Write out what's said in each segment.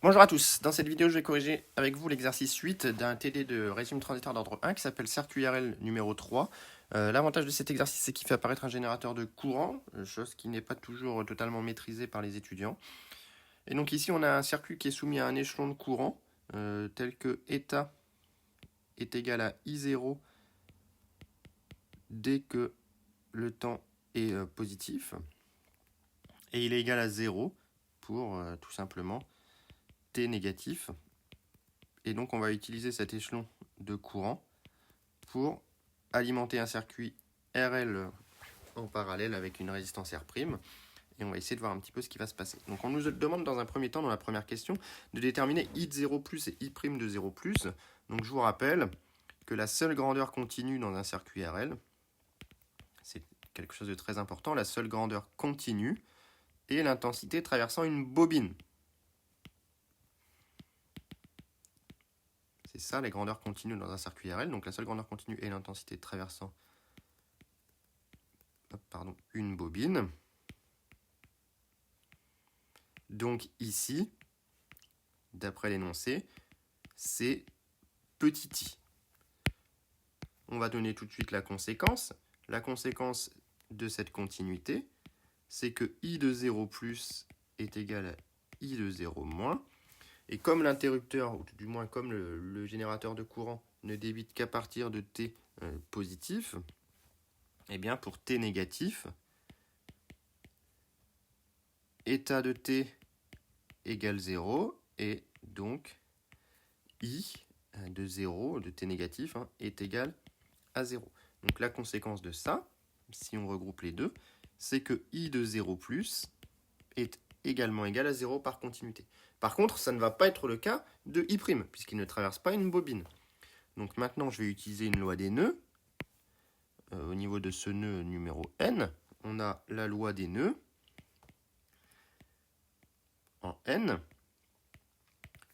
Bonjour à tous, dans cette vidéo je vais corriger avec vous l'exercice 8 d'un TD de régime transitoire d'ordre 1 qui s'appelle circuit RL numéro 3. L'avantage de cet exercice c'est qu'il fait apparaître un générateur de courant, chose qui n'est pas toujours totalement maîtrisée par les étudiants. Et donc ici on a un circuit qui est soumis à un échelon de courant tel que état est égal à I0 dès que le temps est positif et il est égal à 0 pour tout simplement T négatif. Et donc on va utiliser cet échelon de courant pour alimenter un circuit RL en parallèle avec une résistance R'. Et on va essayer de voir un petit peu ce qui va se passer. Donc on nous demande dans un premier temps, dans la première question, de déterminer I de 0 plus et I' de 0 plus. Donc je vous rappelle que la seule grandeur continue dans un circuit RL, c'est quelque chose de très important, la seule grandeur continue est l'intensité traversant une bobine. C'est ça les grandeurs continues dans un circuit RL. Donc la seule grandeur continue est l'intensité traversant une bobine. Donc ici, d'après l'énoncé, c'est petit i. On va donner tout de suite la conséquence. La conséquence de cette continuité, c'est que i de 0 plus est égal à i de 0 moins. Et comme l'interrupteur, ou du moins comme le générateur de courant, ne débite qu'à partir de t positif, eh bien pour t négatif, état de t égale 0, et donc i de 0, de t négatif, est égal à 0. Donc la conséquence de ça, si on regroupe les deux, c'est que i de 0 plus est également égal à 0 par continuité. Par contre, ça ne va pas être le cas de i', puisqu'il ne traverse pas une bobine. Donc maintenant, je vais utiliser une loi des nœuds. Au niveau de ce nœud numéro n, on a la loi des nœuds en n,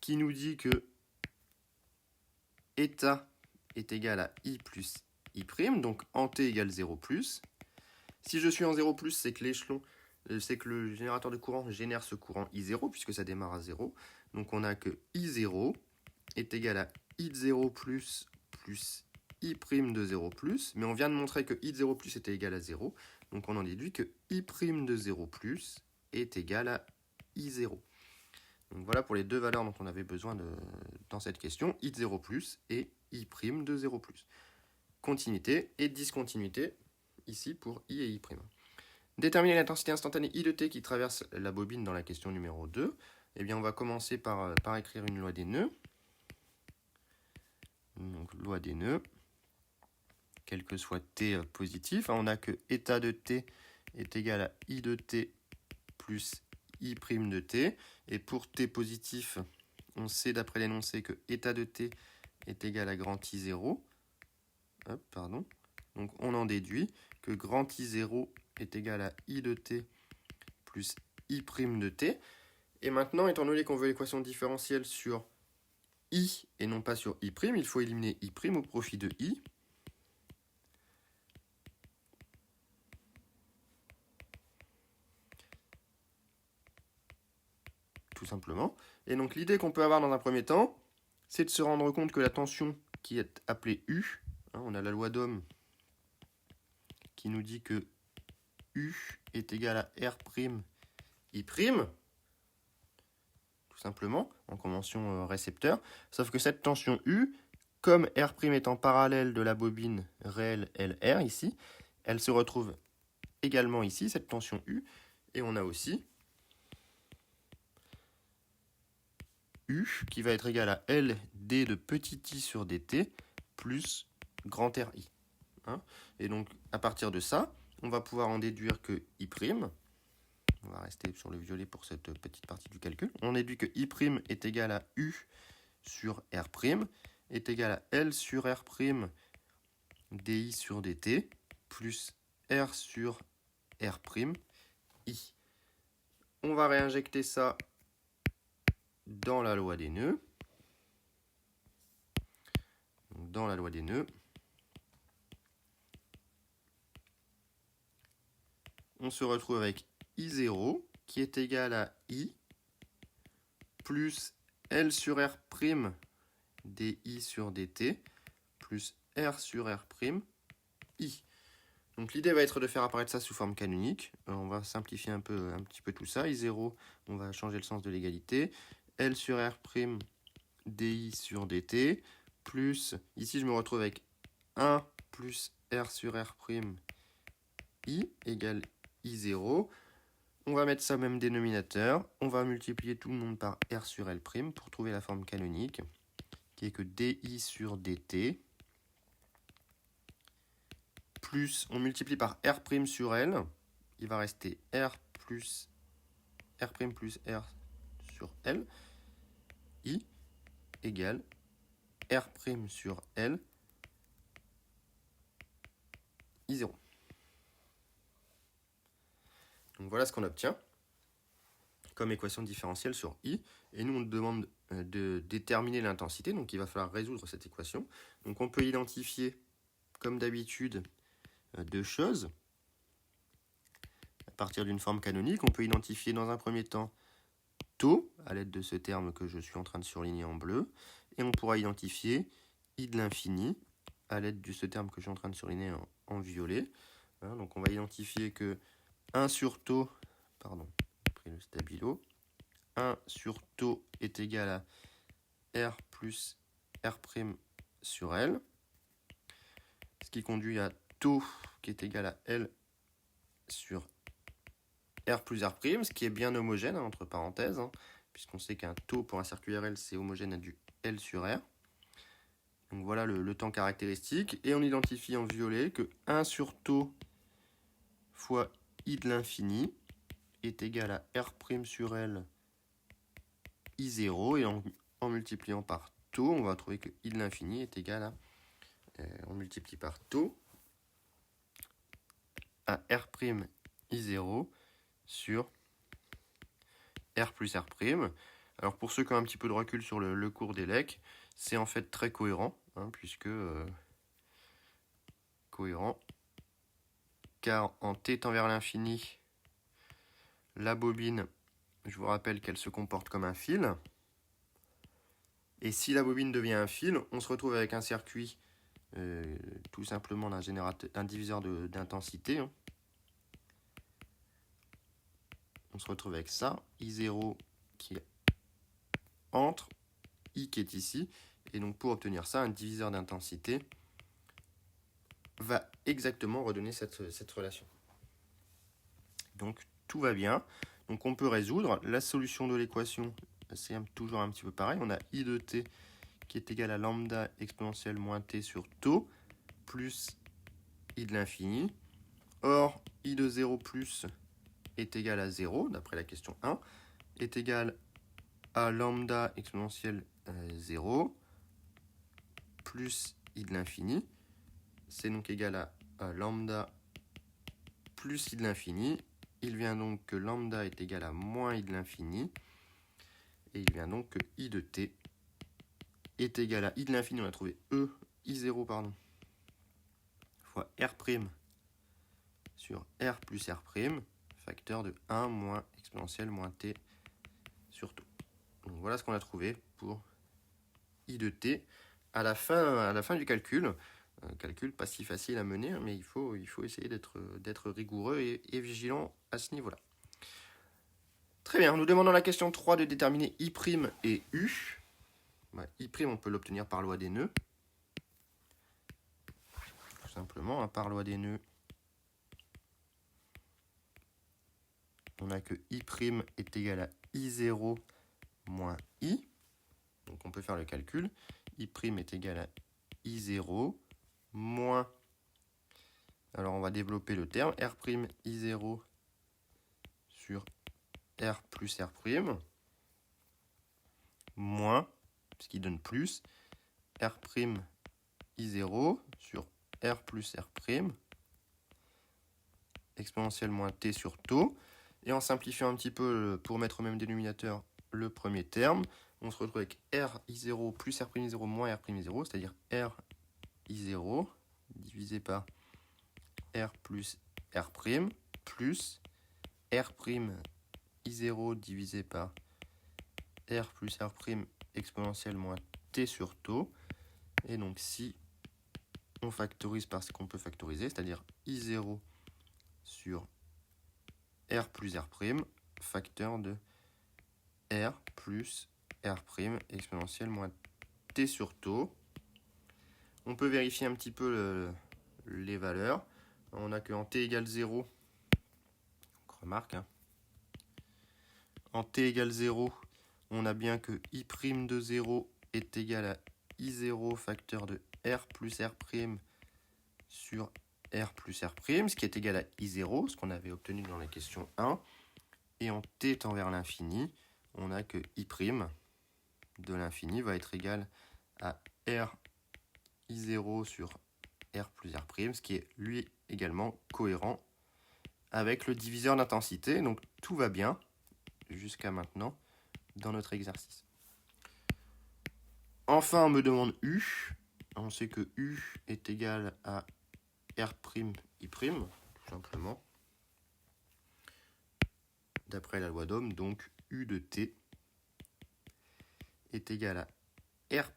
qui nous dit que état est égal à i plus i', donc en t égale 0 plus. Si je suis en 0 plus, c'est que l'échelon, c'est que le générateur de courant génère ce courant I0, puisque ça démarre à 0. Donc on a que I0 est égal à I de 0 plus I' de 0 plus, mais on vient de montrer que I de 0 plus était égal à 0, donc on en déduit que I' de 0 plus est égal à I0. Donc voilà pour les deux valeurs dont on avait besoin dans cette question, I de 0 plus et I' de 0 plus. Continuité et discontinuité, ici pour I et I'. Déterminer l'intensité instantanée I de t qui traverse la bobine dans la question numéro 2. Eh bien, on va commencer par écrire une loi des nœuds. Donc, loi des nœuds, quel que soit t positif, on a que état de t est égal à I de t plus I' de t. Et pour t positif, on sait d'après l'énoncé que état de t est égal à grand I0. Donc, on en déduit que grand I0 est égal à I de t plus I' de t. Et maintenant, étant donné qu'on veut l'équation différentielle sur I et non pas sur I', il faut éliminer I' au profit de I. Tout simplement. Et donc l'idée qu'on peut avoir dans un premier temps, c'est de se rendre compte que la tension qui est appelée U, on a la loi d'Ohm qui nous dit que U est égal à R'I', tout simplement, en convention récepteur, sauf que cette tension U, comme R' est en parallèle de la bobine réelle LR ici, elle se retrouve également ici, cette tension U, et on a aussi U qui va être égal à L d de petit i sur dt plus grand RI. Et donc, à partir de ça, on va pouvoir en déduire que I', on va rester sur le violet pour cette petite partie du calcul, on déduit que I' est égal à U sur R', est égal à L sur R', di sur dt, plus R sur R', I. On va réinjecter ça dans la loi des nœuds. Donc, dans la loi des nœuds, on se retrouve avec I0 qui est égal à I plus L sur R prime dI sur dt plus R sur R prime I. Donc l'idée va être de faire apparaître ça sous forme canonique. On va simplifier un petit peu tout ça. I0, on va changer le sens de l'égalité. L sur R prime dI sur dt plus, ici je me retrouve avec 1 plus R sur R prime I égale I0. On va mettre ça au même dénominateur. On va multiplier tout le monde par R sur L prime pour trouver la forme canonique, qui est que dI sur dt, plus, on multiplie par R prime sur L, il va rester R prime plus R sur L, I, égale R prime sur L, I0. Donc voilà ce qu'on obtient comme équation différentielle sur I. Et nous, on demande de déterminer l'intensité, donc il va falloir résoudre cette équation. Donc on peut identifier, comme d'habitude, deux choses. À partir d'une forme canonique, on peut identifier dans un premier temps taux, à l'aide de ce terme que je suis en train de surligner en bleu, et on pourra identifier I de l'infini, à l'aide de ce terme que je suis en train de surligner en violet. Donc on va identifier que 1 sur taux, pardon, j'ai pris le stabilo, 1 sur taux est égal à R plus R' sur L, ce qui conduit à taux qui est égal à L sur R plus R', ce qui est bien homogène, entre parenthèses, puisqu'on sait qu'un taux pour un circuit RL, c'est homogène à du L sur R. Donc voilà le temps caractéristique. Et on identifie en violet que 1 sur taux fois I de l'infini est égal à R' sur L I0. Et en multipliant par taux, on va trouver que I de l'infini est égal à... on multiplie par taux à R' I0 sur R plus R'. Alors pour ceux qui ont un petit peu de recul sur le cours d'ELEC, c'est en fait très cohérent, puisque cohérent, car en t tend vers l'infini, la bobine, je vous rappelle qu'elle se comporte comme un fil, et si la bobine devient un fil, on se retrouve avec un circuit tout simplement d'un diviseur d'intensité. On se retrouve avec ça, I0 qui est entre, I qui est ici, et donc pour obtenir ça, un diviseur d'intensité va exactement redonner cette relation. Donc tout va bien. Donc on peut résoudre. La solution de l'équation, c'est toujours un petit peu pareil. On a I de t qui est égal à lambda exponentielle moins t sur taux plus I de l'infini. Or, I de 0 plus est égal à 0, d'après la question 1, est égal à lambda exponentielle 0 plus I de l'infini. C'est donc égal à lambda plus I de l'infini. Il vient donc que lambda est égal à moins I de l'infini. Et il vient donc que I de t est égal à I de l'infini, on a trouvé I0, pardon, fois R' sur R plus R', facteur de 1 moins exponentielle moins t sur taux. Donc voilà ce qu'on a trouvé pour I de t à la fin du calcul. Un calcul pas si facile à mener, mais il faut essayer d'être rigoureux et vigilant à ce niveau-là. Très bien, nous demandons la question 3 de déterminer I' et U. I', on peut l'obtenir par loi des nœuds. Tout simplement, par loi des nœuds, on a que I' est égal à I0 moins I. Donc on peut faire le calcul. I' est égal à I0 moins... Alors on va développer le terme. R' I0 sur R plus R', moins, ce qui donne plus, R' I0 sur R plus R', exponentielle moins t sur taux. Et en simplifiant un petit peu pour mettre au même dénominateur le premier terme, on se retrouve avec R I0 plus R' I0 moins R' I0, c'est-à-dire R I0 divisé par R plus R', plus R' I0 divisé par R plus R' exponentielle moins T sur taux. Et donc si on factorise par ce qu'on peut factoriser, c'est-à-dire I0 sur R plus R', facteur de R plus R' exponentielle moins T sur taux. On peut vérifier un petit peu les valeurs. On a qu'en T égale 0, donc remarque, hein, en T égale 0, on a bien que I' de 0 est égal à I0 facteur de R plus R' sur R plus R', ce qui est égal à I0, ce qu'on avait obtenu dans la question 1. Et en T tend vers l'infini, on a que I' de l'infini va être égal à R I0 sur R plus R', ce qui est lui également cohérent avec le diviseur d'intensité. Donc tout va bien jusqu'à maintenant dans notre exercice. Enfin, on me demande U. On sait que U est égal à R' I', tout simplement, d'après la loi d'Ohm. Donc U de T est égal à R'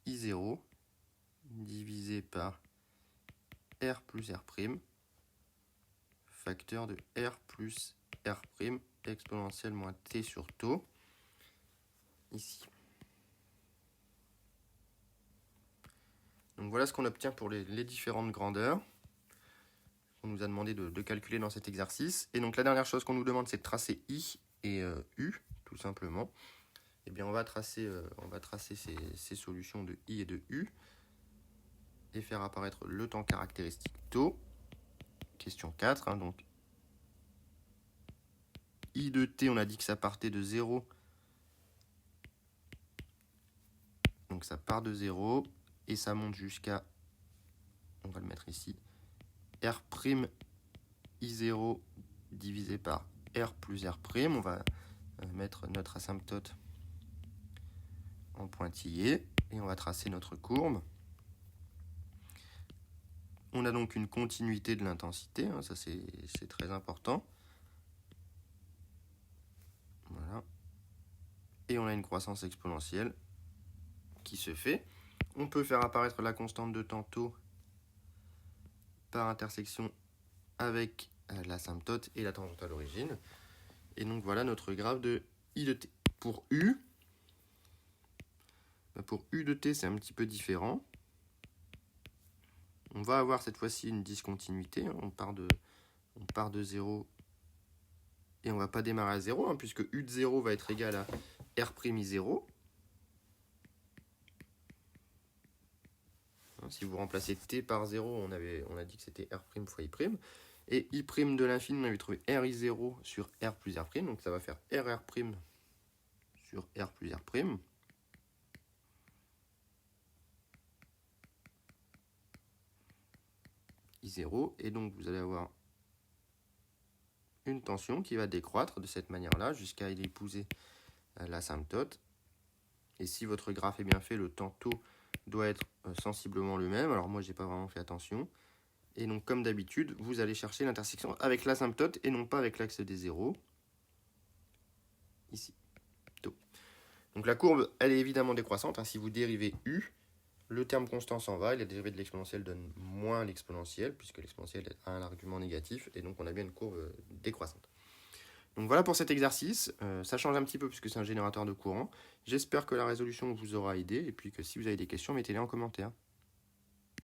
I0 divisé par R plus R', facteur de R plus R' exponentielle moins T sur taux, ici. Donc voilà ce qu'on obtient pour les différentes grandeurs qu'on nous a demandé de calculer dans cet exercice. Et donc la dernière chose qu'on nous demande, c'est de tracer I et U, tout simplement. Eh bien on va tracer ces solutions de I et de U et faire apparaître le temps caractéristique taux. Question 4, hein, donc I de T, on a dit que ça partait de 0. Donc ça part de 0 et ça monte jusqu'à, on va le mettre ici, R' I0 divisé par R plus R'. On va mettre notre asymptote en pointillé et on va tracer notre courbe. On a donc une continuité de l'intensité, hein, ça c'est très important. Voilà. Et on a une croissance exponentielle qui se fait. On peut faire apparaître la constante de temps taux par intersection avec l'asymptote et la tangente à l'origine. Et donc voilà notre graphe de I de T. Pour U de T, c'est un petit peu différent. On va avoir cette fois-ci une discontinuité. On part de 0 et on ne va pas démarrer à 0, hein, puisque U de 0 va être égal à R' I0. Si vous remplacez T par 0, on a dit que c'était R' fois I'. Et I' de l'infini, on avait trouvé RI0 sur R plus R'. Donc ça va faire RR' sur R plus R'. I0. Et donc vous allez avoir une tension qui va décroître de cette manière-là jusqu'à épouser l'asymptote. Et si votre graphe est bien fait, le temps taux doit être sensiblement le même. Alors moi, j'ai pas vraiment fait attention. Et donc, comme d'habitude, vous allez chercher l'intersection avec l'asymptote et non pas avec l'axe des zéros. Ici. Taux. Donc la courbe, elle est évidemment décroissante. Hein. Si vous dérivez U, le terme constant s'en va. Et la dérivée de l'exponentielle donne moins l'exponentielle, puisque l'exponentielle a un argument négatif. Et donc, on a bien une courbe décroissante. Donc voilà pour cet exercice. Ça change un petit peu puisque c'est un générateur de courant. J'espère que la résolution vous aura aidé. Et puis que si vous avez des questions, mettez-les en commentaire.